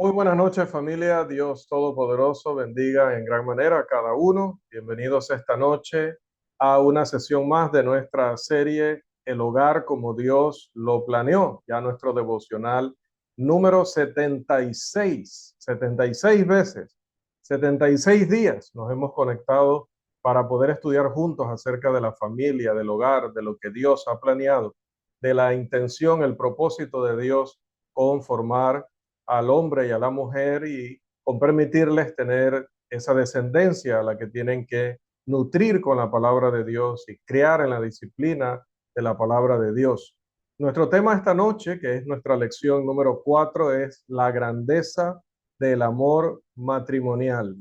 Muy buenas noches, familia. Dios Todopoderoso bendiga en gran manera a cada uno. Bienvenidos esta noche a una sesión más de nuestra serie El hogar como Dios lo planeó. Ya nuestro devocional número 76, 76 veces, 76 días nos hemos conectado para poder estudiar juntos acerca de la familia, del hogar, de lo que Dios ha planeado, de la intención, el propósito de Dios con formar al hombre y a la mujer y con permitirles tener esa descendencia a la que tienen que nutrir con la palabra de Dios y criar en la disciplina de la palabra de Dios. Nuestro tema esta noche, que es nuestra lección número 4, es la grandeza del amor matrimonial.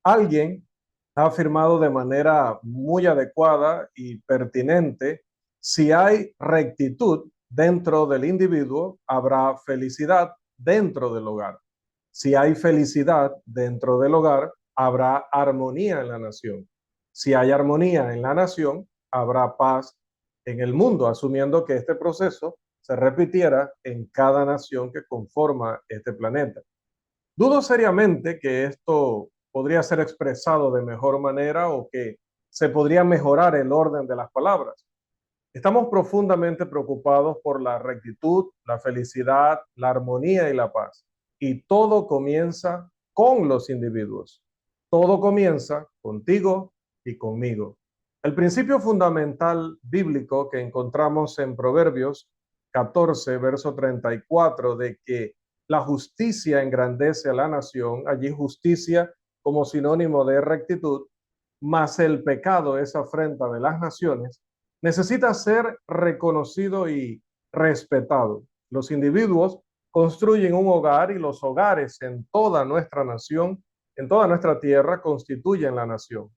Alguien ha afirmado de manera muy adecuada y pertinente: si hay rectitud dentro del individuo, habrá felicidad dentro del hogar. Si hay felicidad dentro del hogar, habrá armonía en la nación. Si hay armonía en la nación, habrá paz en el mundo, asumiendo que este proceso se repitiera en cada nación que conforma este planeta. Dudo seriamente que esto podría ser expresado de mejor manera o que se podría mejorar el orden de las palabras. Estamos profundamente preocupados por la rectitud, la felicidad, la armonía y la paz. Y todo comienza con los individuos. Todo comienza contigo y conmigo. El principio fundamental bíblico que encontramos en Proverbios 14, verso 34, de que la justicia engrandece a la nación, allí justicia como sinónimo de rectitud, más el pecado es afrenta de las naciones, necesita ser reconocido y respetado. Los individuos construyen un hogar y los hogares en toda nuestra nación, en toda nuestra tierra, constituyen la nación.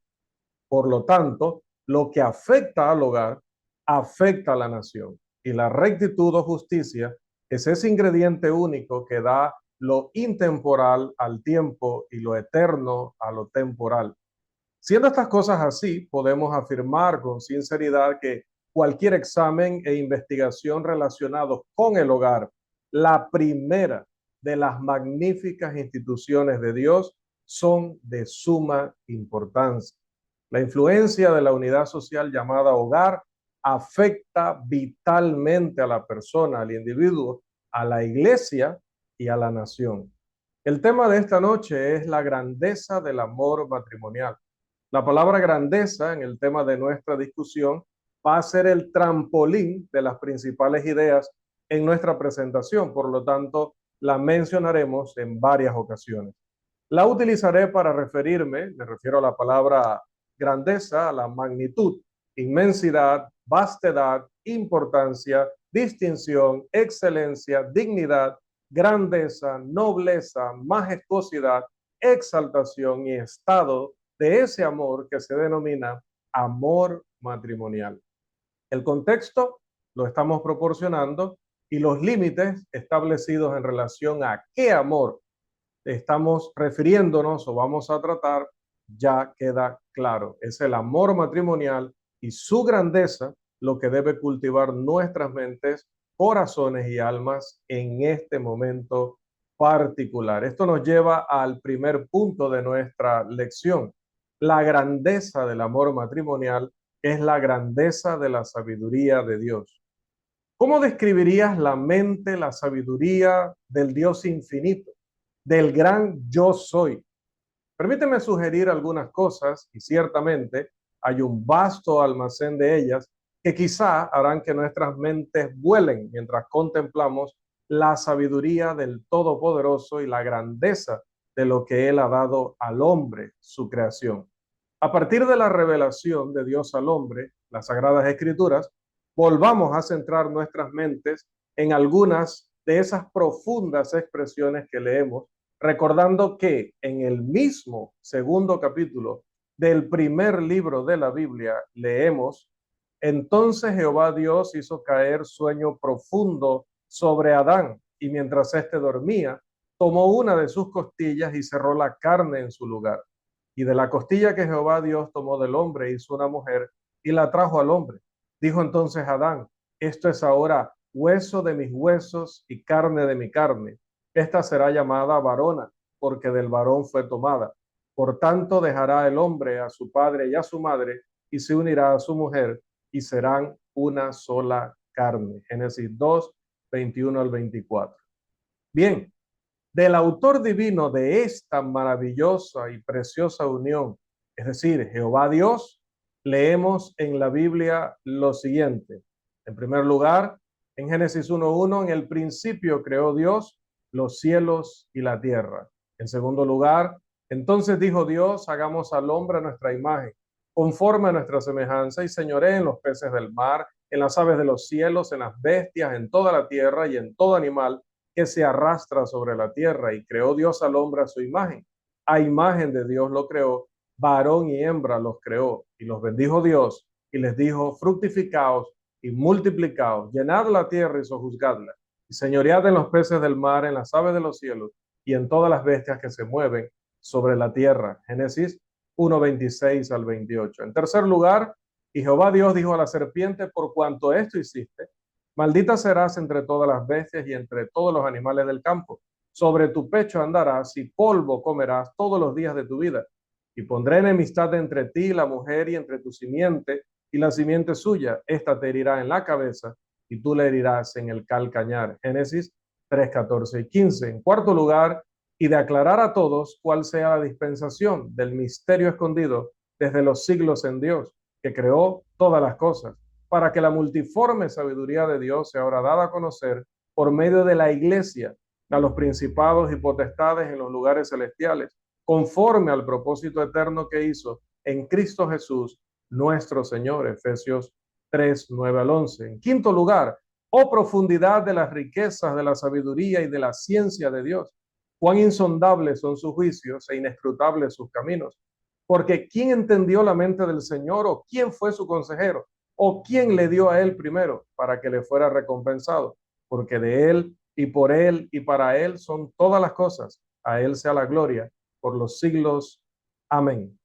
Por lo tanto, lo que afecta al hogar afecta a la nación. Y la rectitud o justicia es ese ingrediente único que da lo intemporal al tiempo y lo eterno a lo temporal. Siendo estas cosas así, podemos afirmar con sinceridad que cualquier examen e investigación relacionados con el hogar, la primera de las magníficas instituciones de Dios, son de suma importancia. La influencia de la unidad social llamada hogar afecta vitalmente a la persona, al individuo, a la iglesia y a la nación. El tema de esta noche es la grandeza del amor matrimonial. La palabra grandeza en el tema de nuestra discusión va a ser el trampolín de las principales ideas en nuestra presentación, por lo tanto, la mencionaremos en varias ocasiones. La utilizaré para referirme, me refiero a la palabra grandeza, a la magnitud, inmensidad, vastedad, importancia, distinción, excelencia, dignidad, grandeza, nobleza, majestuosidad, exaltación y estado de ese amor que se denomina amor matrimonial. El contexto lo estamos proporcionando y los límites establecidos en relación a qué amor estamos refiriéndonos o vamos a tratar ya queda claro. Es el amor matrimonial y su grandeza lo que debe cultivar nuestras mentes, corazones y almas en este momento particular. Esto nos lleva al primer punto de nuestra lección. La grandeza del amor matrimonial es la grandeza de la sabiduría de Dios. ¿Cómo describirías la mente, la sabiduría del Dios infinito, del gran yo soy? Permíteme sugerir algunas cosas y ciertamente hay un vasto almacén de ellas que quizá harán que nuestras mentes vuelen mientras contemplamos la sabiduría del Todopoderoso y la grandeza de lo que Él ha dado al hombre, su creación. A partir de la revelación de Dios al hombre, las Sagradas Escrituras, volvamos a centrar nuestras mentes en algunas de esas profundas expresiones que leemos, recordando que en el mismo segundo capítulo del primer libro de la Biblia leemos: entonces Jehová Dios hizo caer sueño profundo sobre Adán, y mientras éste dormía, tomó una de sus costillas y cerró la carne en su lugar. Y de la costilla que Jehová Dios tomó del hombre hizo una mujer y la trajo al hombre. Dijo entonces Adán: esto es ahora hueso de mis huesos y carne de mi carne. Esta será llamada varona, porque del varón fue tomada. Por tanto, dejará el hombre a su padre y a su madre, y se unirá a su mujer, y serán una sola carne. Génesis 2, 21 al 24. Bien, del autor divino de esta maravillosa y preciosa unión, es decir, Jehová Dios, leemos en la Biblia lo siguiente. En primer lugar, en Génesis 1:1, en el principio creó Dios los cielos y la tierra. En segundo lugar, entonces dijo Dios, hagamos al hombre a nuestra imagen, conforme a nuestra semejanza, y señoree en los peces del mar, en las aves de los cielos, en las bestias, en toda la tierra y en todo animal que se arrastra sobre la tierra. Y creó Dios al hombre a su imagen. A imagen de Dios lo creó, varón y hembra los creó. Y los bendijo Dios y les dijo, fructificaos y multiplicaos, llenad la tierra y sojuzgadla, y señoread en los peces del mar, en las aves de los cielos y en todas las bestias que se mueven sobre la tierra. Génesis 1:26 al 28. En tercer lugar, y Jehová Dios dijo a la serpiente, por cuanto esto hiciste, maldita serás entre todas las bestias y entre todos los animales del campo. Sobre tu pecho andarás y polvo comerás todos los días de tu vida. Y pondré enemistad entre ti y la mujer, y entre tu simiente y la simiente suya. Esta te herirá en la cabeza y tú le herirás en el calcañar. Génesis 3, 14 y 15. En cuarto lugar, y de aclarar a todos cuál sea la dispensación del misterio escondido desde los siglos en Dios, que creó todas las cosas, para que la multiforme sabiduría de Dios sea ahora dada a conocer por medio de la iglesia a los principados y potestades en los lugares celestiales, conforme al propósito eterno que hizo en Cristo Jesús, nuestro Señor. Efesios 3, 9 al 11. En quinto lugar, oh profundidad de las riquezas de la sabiduría y de la ciencia de Dios, cuán insondables son sus juicios e inescrutables sus caminos. Porque ¿quién entendió la mente del Señor, o quién fue su consejero, o quién le dio a él primero para que le fuera recompensado? Porque de él y por él y para él son todas las cosas. A él sea la gloria por los siglos. Amén.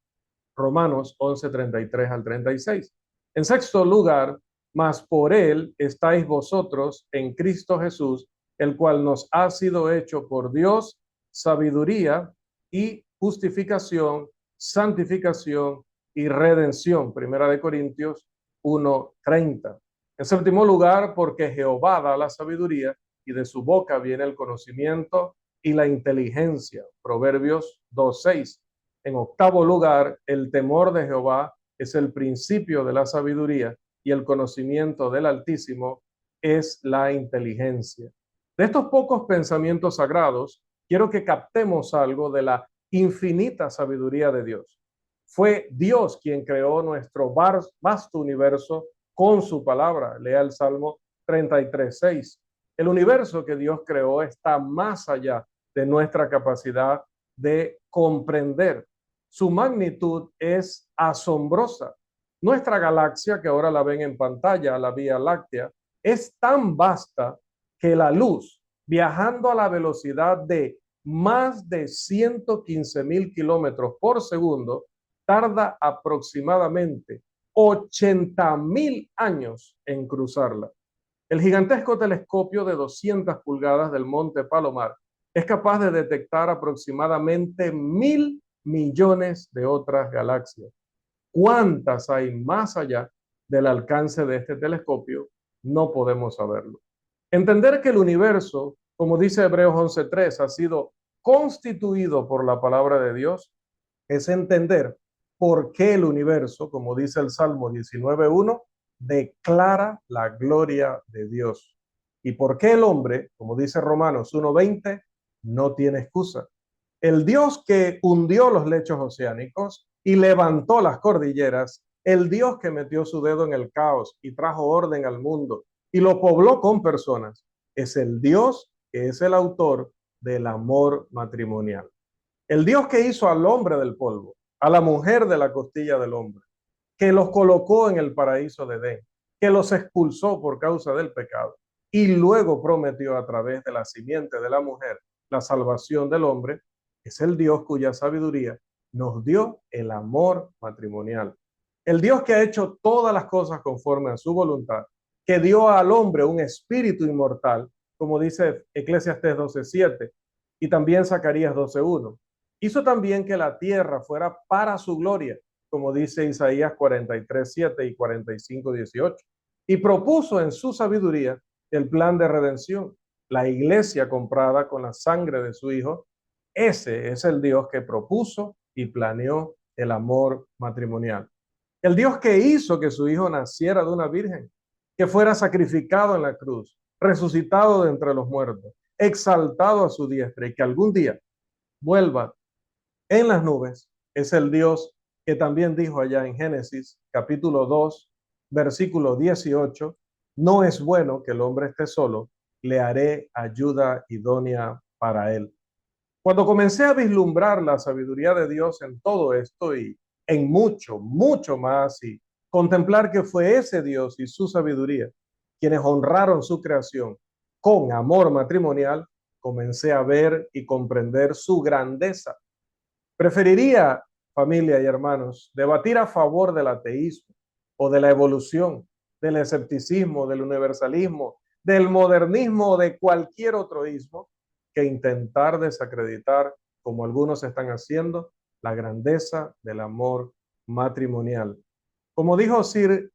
Romanos 11:33 al 36. En sexto lugar, mas por él estáis vosotros en Cristo Jesús, el cual nos ha sido hecho por Dios sabiduría y justificación, santificación y redención. Primera de Corintios 1:30. En séptimo lugar, porque Jehová da la sabiduría y de su boca viene el conocimiento y la inteligencia. Proverbios 2:6. En octavo lugar, el temor de Jehová es el principio de la sabiduría, y el conocimiento del Altísimo es la inteligencia. De estos pocos pensamientos sagrados, quiero que captemos algo de la infinita sabiduría de Dios. Fue Dios quien creó nuestro vasto universo con su palabra. Lea el Salmo 33:6. El universo que Dios creó está más allá de nuestra capacidad de comprender. Su magnitud es asombrosa. Nuestra galaxia, que ahora la ven en pantalla, la Vía Láctea, es tan vasta que la luz, viajando a la velocidad de más de 115,000 kilómetros por segundo, tarda aproximadamente 80,000 años en cruzarla. El gigantesco telescopio de 200 pulgadas del Monte Palomar es capaz de detectar aproximadamente 1,000,000,000 de otras galaxias. ¿Cuántas hay más allá del alcance de este telescopio? No podemos saberlo. Entender que el universo, como dice Hebreos 11:3, ha sido constituido por la palabra de Dios, es entender por qué el universo, como dice el Salmo 19:1, declara la gloria de Dios. Y por qué el hombre, como dice Romanos 1:20, no tiene excusa. El Dios que hundió los lechos oceánicos y levantó las cordilleras, el Dios que metió su dedo en el caos y trajo orden al mundo y lo pobló con personas, es el Dios que es el autor del amor matrimonial. El Dios que hizo al hombre del polvo, a la mujer de la costilla del hombre, que los colocó en el paraíso de Edén, que los expulsó por causa del pecado y luego prometió a través de la simiente de la mujer la salvación del hombre, es el Dios cuya sabiduría nos dio el amor matrimonial. El Dios que ha hecho todas las cosas conforme a su voluntad, que dio al hombre un espíritu inmortal como dice Eclesiastés 12:7, y también Zacarías 12:1. Hizo también que la tierra fuera para su gloria, como dice Isaías 43:7 y 45:18. Y propuso en su sabiduría el plan de redención, la iglesia comprada con la sangre de su Hijo. Ese es el Dios que propuso y planeó el amor matrimonial. El Dios que hizo que su Hijo naciera de una virgen, que fuera sacrificado en la cruz, resucitado de entre los muertos, exaltado a su diestra y que algún día vuelva en las nubes, es el Dios que también dijo allá en Génesis capítulo 2, versículo 18, no es bueno que el hombre esté solo, le haré ayuda idónea para él. Cuando comencé a vislumbrar la sabiduría de Dios en todo esto y en mucho, mucho más, y contemplar que fue ese Dios y su sabiduría quienes honraron su creación con amor matrimonial, comencé a ver y comprender su grandeza. Preferiría, familia y hermanos, debatir a favor del ateísmo o de la evolución, del escepticismo, del universalismo, del modernismo o de cualquier otro ismo, que intentar desacreditar, como algunos están haciendo, la grandeza del amor matrimonial. Como dijo Sir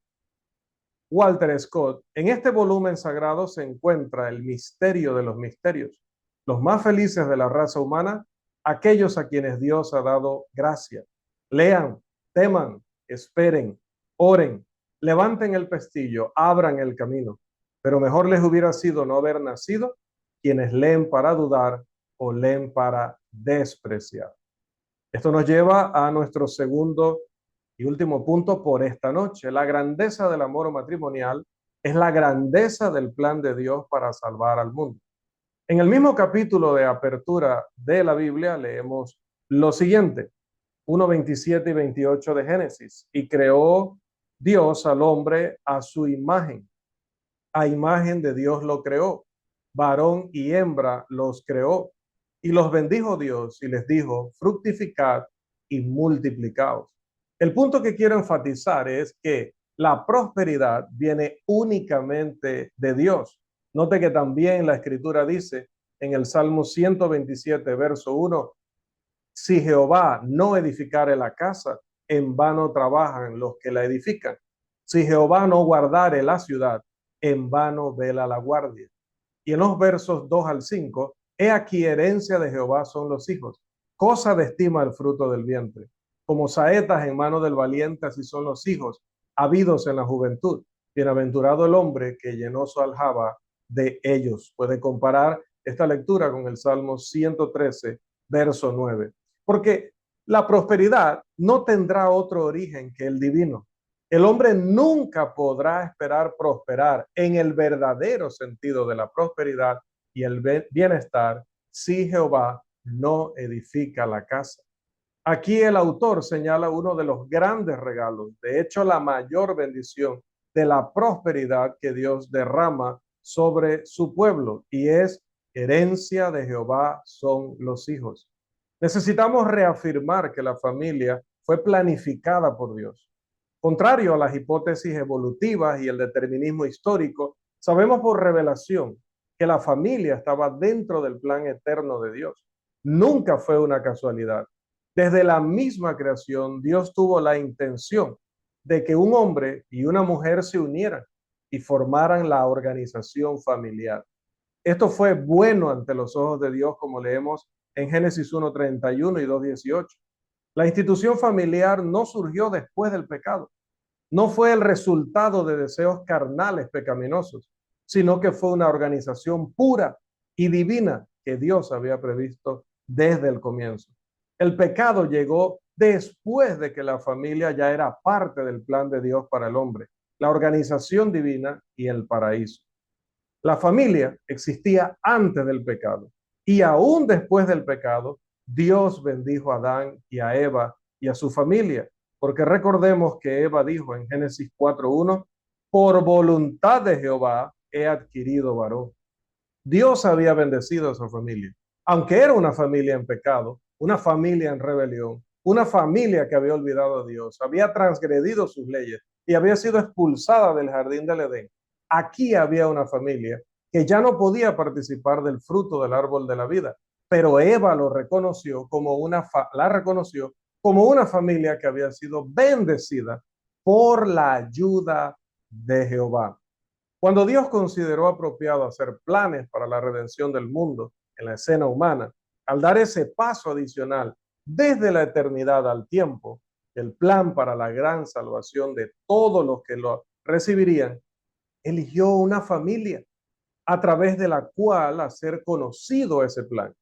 Walter Scott, en este volumen sagrado se encuentra el misterio de los misterios, los más felices de la raza humana, aquellos a quienes Dios ha dado gracia. Lean, teman, esperen, oren, levanten el pestillo, abran el camino. Pero mejor les hubiera sido no haber nacido quienes leen para dudar o leen para despreciar. Esto nos lleva a nuestro segundo y último punto por esta noche. La grandeza del amor matrimonial es la grandeza del plan de Dios para salvar al mundo. En el mismo capítulo de apertura de la Biblia leemos lo siguiente, 1:27 y 28 de Génesis. Y creó Dios al hombre a su imagen. A imagen de Dios lo creó. Varón y hembra los creó. Y los bendijo Dios y les dijo, fructificad y multiplicaos. El punto que quiero enfatizar es que la prosperidad viene únicamente de Dios. Note que también la escritura dice en el Salmo 127, verso 1, si Jehová no edificare la casa, en vano trabajan los que la edifican. Si Jehová no guardare la ciudad, en vano vela la guardia. Y en los versos 2 al 5, he aquí herencia de Jehová son los hijos, cosa de estima el fruto del vientre. Como saetas en mano del valiente, así son los hijos, habidos en la juventud. Bienaventurado el hombre que llenó su aljaba de ellos. Puede comparar esta lectura con el Salmo 113, verso 9. Porque la prosperidad no tendrá otro origen que el divino. El hombre nunca podrá esperar prosperar en el verdadero sentido de la prosperidad y el bienestar si Jehová no edifica la casa. Aquí el autor señala uno de los grandes regalos, de hecho la mayor bendición de la prosperidad que Dios derrama sobre su pueblo, y es herencia de Jehová son los hijos. Necesitamos reafirmar que la familia fue planificada por Dios. Contrario a las hipótesis evolutivas y el determinismo histórico, sabemos por revelación que la familia estaba dentro del plan eterno de Dios. Nunca fue una casualidad. Desde la misma creación, Dios tuvo la intención de que un hombre y una mujer se unieran y formaran la organización familiar. Esto fue bueno ante los ojos de Dios, como leemos en Génesis 1:31 y 2:18. La institución familiar no surgió después del pecado. No fue el resultado de deseos carnales pecaminosos, sino que fue una organización pura y divina que Dios había previsto desde el comienzo. El pecado llegó después de que la familia ya era parte del plan de Dios para el hombre, la organización divina y el paraíso. La familia existía antes del pecado y aún después del pecado, Dios bendijo a Adán y a Eva y a su familia, porque recordemos que Eva dijo en Génesis 4:1, por voluntad de Jehová he adquirido varón. Dios había bendecido a su familia, aunque era una familia en pecado, una familia en rebelión, una familia que había olvidado a Dios, había transgredido sus leyes y había sido expulsada del jardín del Edén. Aquí había una familia que ya no podía participar del fruto del árbol de la vida, pero Eva lo reconoció como la reconoció como una familia que había sido bendecida por la ayuda de Jehová. Cuando Dios consideró apropiado hacer planes para la redención del mundo en la escena humana, al dar ese paso adicional desde la eternidad al tiempo, el plan para la gran salvación de todos los que lo recibirían, eligió una familia a través de la cual hacer conocido ese plan.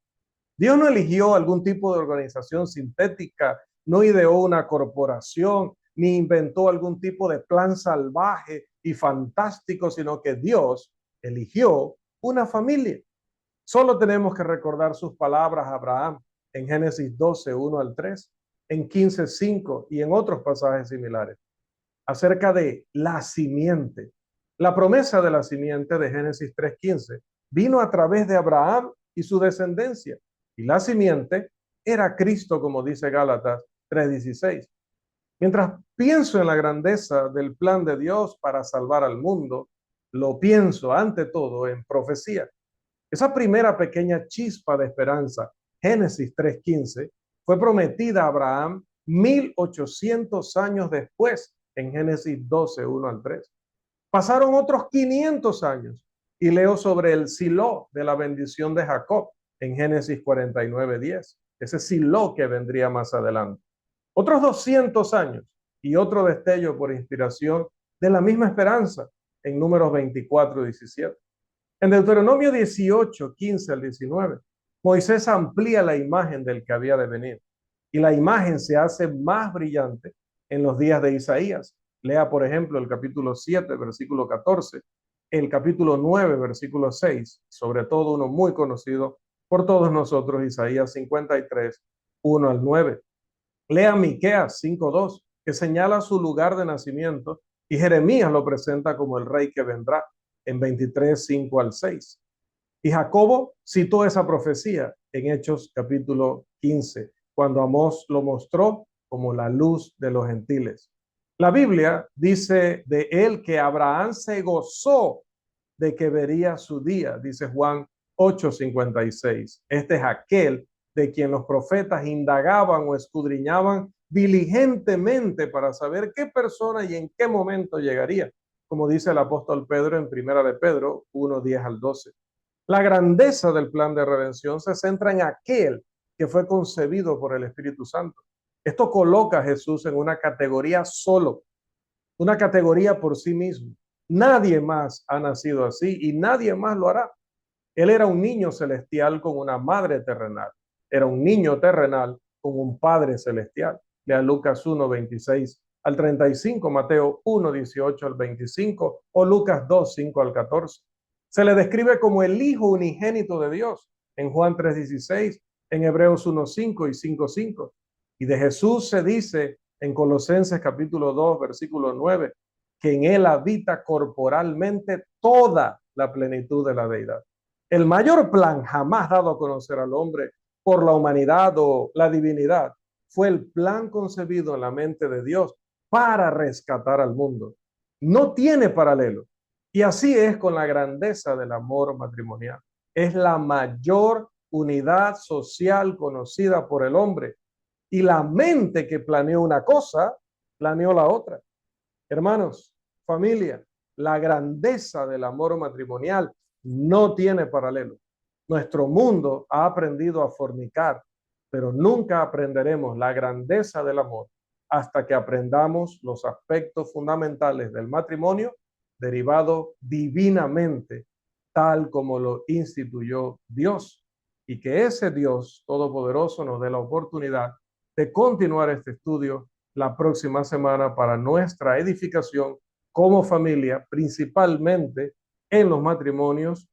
Dios no eligió algún tipo de organización sintética, no ideó una corporación, ni inventó algún tipo de plan salvaje y fantástico, sino que Dios eligió una familia. Solo tenemos que recordar sus palabras a Abraham en Génesis 12, 1 al 3, en 15, 5 y en otros pasajes similares, acerca de la simiente. La promesa de la simiente de Génesis 3:15 vino a través de Abraham y su descendencia. Y la simiente era Cristo, como dice Gálatas 3:16. Mientras pienso en la grandeza del plan de Dios para salvar al mundo, lo pienso ante todo en profecía. Esa primera pequeña chispa de esperanza, Génesis 3:15, fue prometida a Abraham 1800 años después, en Génesis 12, 1 al 3. Pasaron otros 500 años y leo sobre el Silo de la bendición de Jacob en Génesis 49:10. Ese Silo que vendría más adelante. Otros 200 años y otro destello por inspiración de la misma esperanza en Números 24:17. En Deuteronomio 18, 15 al 19, Moisés amplía la imagen del que había de venir y la imagen se hace más brillante en los días de Isaías. Lea, por ejemplo, el capítulo 7, versículo 14, el capítulo 9, versículo 6, sobre todo uno muy conocido por todos nosotros, Isaías 53, 1 al 9. Lea Miqueas 5:2, que señala su lugar de nacimiento, y Jeremías lo presenta como el rey que vendrá en 23, 5 al 6. Y Jacobo citó esa profecía en Hechos capítulo 15, cuando Amós lo mostró como la luz de los gentiles. La Biblia dice de él que Abraham se gozó de que vería su día, dice Juan 8:56. Este es aquel de quien los profetas indagaban o escudriñaban diligentemente para saber qué persona y en qué momento llegaría, como dice el apóstol Pedro en Primera de Pedro 1:10 al 12. La grandeza del plan de redención se centra en aquel que fue concebido por el Espíritu Santo. Esto coloca a Jesús en una categoría solo, una categoría por sí mismo. Nadie más ha nacido así y nadie más lo hará. Él era un niño celestial con una madre terrenal. Era un niño terrenal con un padre celestial. Lea Lucas 1:26 al 35, Mateo 1:18 al 25 o Lucas 2:5 al 14. Se le describe como el Hijo unigénito de Dios en Juan 3:16, en Hebreos 1:5 y 5:5. Y de Jesús se dice en Colosenses capítulo 2, versículo 9, que en él habita corporalmente toda la plenitud de la deidad. El mayor plan jamás dado a conocer al hombre por la humanidad o la divinidad fue el plan concebido en la mente de Dios para rescatar al mundo. No tiene paralelo. Y así es con la grandeza del amor matrimonial. Es la mayor unidad social conocida por el hombre. Y la mente que planeó una cosa, planeó la otra. Hermanos, familia, la grandeza del amor matrimonial no tiene paralelo. Nuestro mundo ha aprendido a fornicar, pero nunca aprenderemos la grandeza del amor hasta que aprendamos los aspectos fundamentales del matrimonio derivado divinamente, tal como lo instituyó Dios, y que ese Dios todopoderoso nos dé la oportunidad de continuar este estudio la próxima semana para nuestra edificación como familia, principalmente en los matrimonios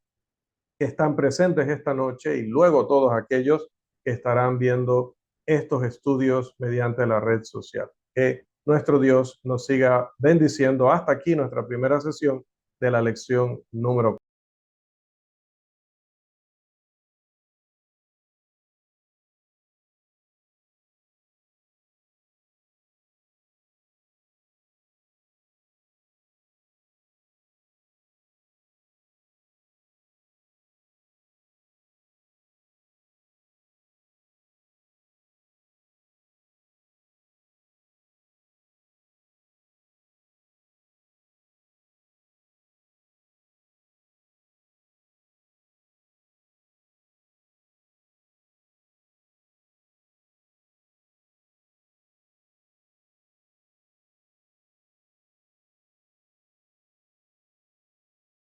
que están presentes esta noche y luego todos aquellos que estarán viendo estos estudios mediante la red social. Que nuestro Dios nos siga bendiciendo. Hasta aquí nuestra primera sesión de la lección número